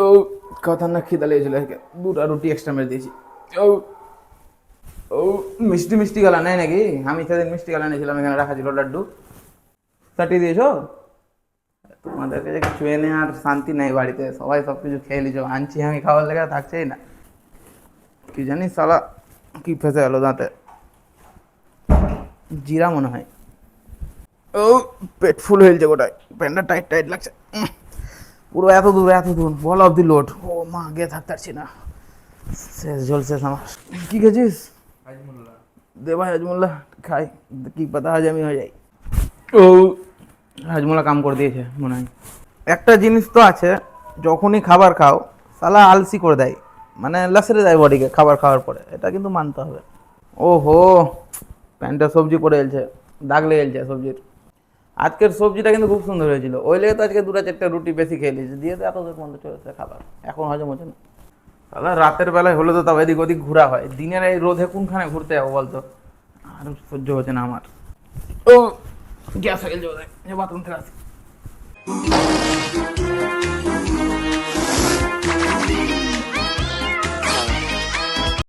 ও খতরনাক খিদা লেগেছিল, দুটা রুটি এক্সট্রা মেরে দিয়েছি। ও ও মিষ্টি মিষ্টি গলা নেই নাকি? আমি সেদিন মিষ্টি গলা নিয়েছিলাম, এখানে রাখা ছিল লাড্ডু, চাটিয়ে দিয়েছো? তোমাদেরকে যে কিছু এনে আর শান্তি নাই বাড়িতে, সবাই সব কিছু খেয়ে নিছো, আনছি আমি খাওয়ার লেগে থাকছেই না। কি জানি সালা কি ফেসে গেল দাঁতে, জিরা মনে হয়। ও পেট ফুল হয়েছে গোটায়, প্যান্টটা টাইট টাইট লাগছে। পুরো এত দূর বল অব্দি লোড। ও মা গিয়ে থাকতে পারছি না, শেষ জল শেষ আমার। কি খেয়েছিস? দে ভাই হাজমুল্লাহ খাই, কি পাতা হাজামি হয়ে যায়। ও হাজমুল্লাহ কাম করে দিয়েছে মনে হয়। একটা জিনিস তো আছে, যখনই খাবার খাও সালা আলসি করে দেয়, মানে লাসরে দেয় বডিকে খাবার খাওয়ার পরে, এটা কিন্তু মানতে হবে। ওহো প্যান্টটা সবজি পড়ে গেছে, দাগ লেগে গেছে সবজির। আজকের সবজিটা কিন্তু খুব সুন্দর হয়েছিল, ওই লেগে তো আজকে দুটা চারটা রুটি বেশি খেয়ে নিয়েছি, দিয়ে তো এত দূর পর্যন্ত চলেছে খাবার, এখন হজম হচ্ছে না। দাদা রাতের বেলায় হলে তো তাও এদিক ওদিক ঘোরা হয়, দিনের এই রোদে কোনখানে ঘুরতে যাবো বলতো, আর সহ্য হচ্ছে না আমার। ও গ্যাস হয়ে গেছে বোধ হয়, বাথরুম থেকে আসি।